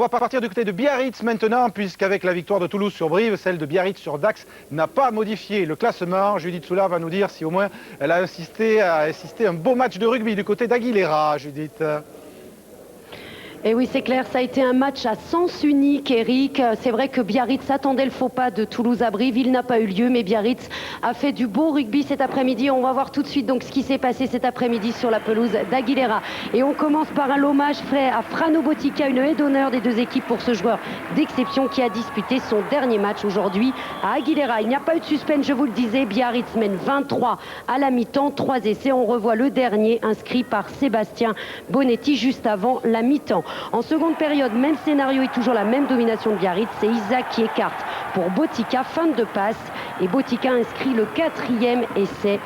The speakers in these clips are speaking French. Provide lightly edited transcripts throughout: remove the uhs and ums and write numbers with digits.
va partir du côté de Biarritz maintenant, puisqu'avec la victoire de Toulouse sur Brive, celle de Biarritz sur Dax n'a pas modifié le classement. Judith Soula va nous dire si au moins elle a assisté à un beau match de rugby du côté d'Aguilera, Judith. Et oui, c'est clair, ça a été un match à sens unique, Eric. C'est vrai que Biarritz attendait le faux pas de Toulouse à Brive. Il n'a pas eu lieu, mais Biarritz a fait du beau rugby cet après-midi. On va voir tout de suite donc ce qui s'est passé cet après-midi sur la pelouse d'Aguilera. Et on commence par un hommage fait à Frano Botica, une haie d'honneur des deux équipes pour ce joueur d'exception qui a disputé son dernier match aujourd'hui à Aguilera. Il n'y a pas eu de suspense, je vous le disais. Biarritz mène 23 à la mi-temps, 3 essais. On revoit le dernier inscrit par Sébastien Bonetti juste avant la mi-temps. En seconde période, même scénario et toujours la même domination de Biarritz. C'est Isaac qui écarte pour Botica, fin de passe. Et Botica inscrit le 4e essai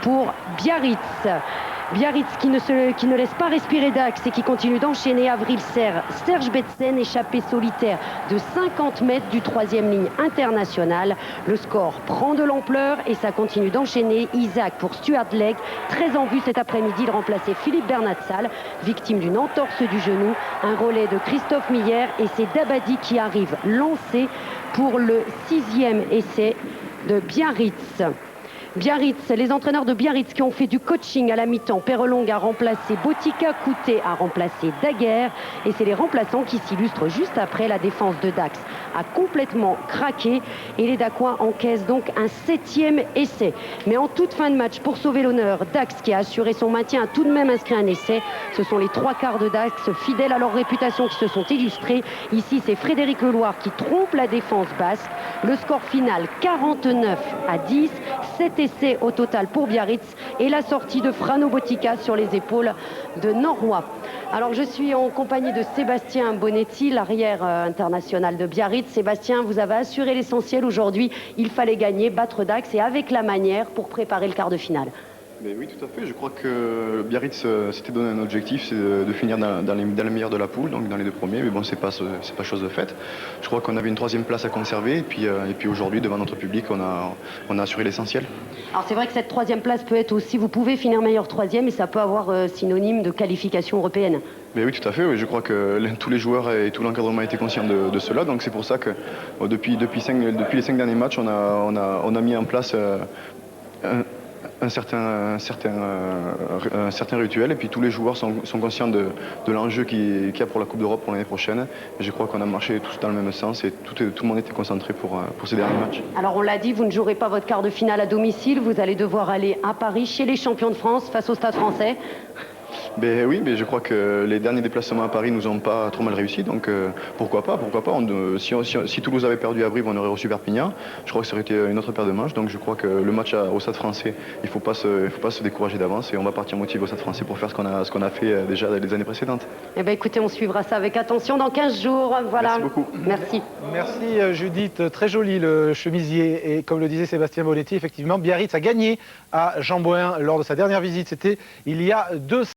pour Biarritz. Biarritz qui ne laisse pas respirer Dax et qui continue d'enchaîner. Avril sert Serge Betsen, échappé solitaire de 50 mètres du 3e ligne internationale. Le score prend de l'ampleur et ça continue d'enchaîner. Isaac pour Stuart Legg, très en vue cet après-midi. Il remplaçait Philippe Bernatsal, victime d'une entorse du genou. Un relais de Christophe Miller et c'est Dabadi qui arrive lancé pour le 6e essai de Biarritz. Biarritz, les entraîneurs de Biarritz qui ont fait du coaching à la mi-temps. Perrelong a remplacé Botica, Coutet a remplacé Daguerre. Et c'est les remplaçants qui s'illustrent juste après. La défense de Dax a complètement craqué. Et les Dacois encaissent donc un 7e essai. Mais en toute fin de match, pour sauver l'honneur, Dax qui a assuré son maintien a tout de même inscrit un essai. Ce sont les 3/4 de Dax, fidèles à leur réputation, qui se sont illustrés. Ici, c'est Frédéric Leloir qui trompe la défense basque. Le score final, 49-10. 7 essais au total pour Biarritz et la sortie de Frano Botica sur les épaules de Norrois. Alors je suis en compagnie de Sébastien Bonetti, l'arrière international de Biarritz. Sébastien, vous avez assuré l'essentiel aujourd'hui. Il fallait gagner, battre Dax et avec la manière pour préparer le quart de finale. Mais oui, tout à fait. Je crois que Biarritz s'était donné un objectif, c'est de finir dans les meilleurs de la poule, donc dans les 2 premiers. Mais bon, c'est pas chose de faite. Je crois qu'on avait une 3e place à conserver. Et puis aujourd'hui, devant notre public, on a assuré l'essentiel. Alors c'est vrai que cette 3e place peut être aussi, vous pouvez finir meilleur 3e et ça peut avoir synonyme de qualification européenne. Mais oui, tout à fait. Oui. Je crois que tous les joueurs et tout l'encadrement étaient conscients de cela. Donc c'est pour ça que depuis les 5 derniers matchs, on a mis en place un certain rituel, et puis tous les joueurs sont conscients de l'enjeu qu'il y a pour la Coupe d'Europe pour l'année prochaine. Et je crois qu'on a marché tous dans le même sens et tout le monde était concentré pour ces derniers matchs. Alors on l'a dit, vous ne jouerez pas votre quart de finale à domicile, vous allez devoir aller à Paris chez les champions de France face au Stade Français. Ben oui, mais je crois que les derniers déplacements à Paris nous ont pas trop mal réussi, donc pourquoi pas. Si Toulouse avait perdu à Brive, on aurait reçu Perpignan. Je crois que ça aurait été une autre paire de manches, donc je crois que le match au Stade Français, il faut pas se décourager d'avance et on va partir motivé au Stade Français pour faire ce qu'on a fait déjà les années précédentes. Eh bien écoutez, on suivra ça avec attention dans 15 jours. Voilà. Merci beaucoup. Merci. Merci Judith, très joli le chemisier. Et comme le disait Sébastien Bonetti, effectivement, Biarritz a gagné à Jean-Bouin lors de sa dernière visite. C'était il y a 2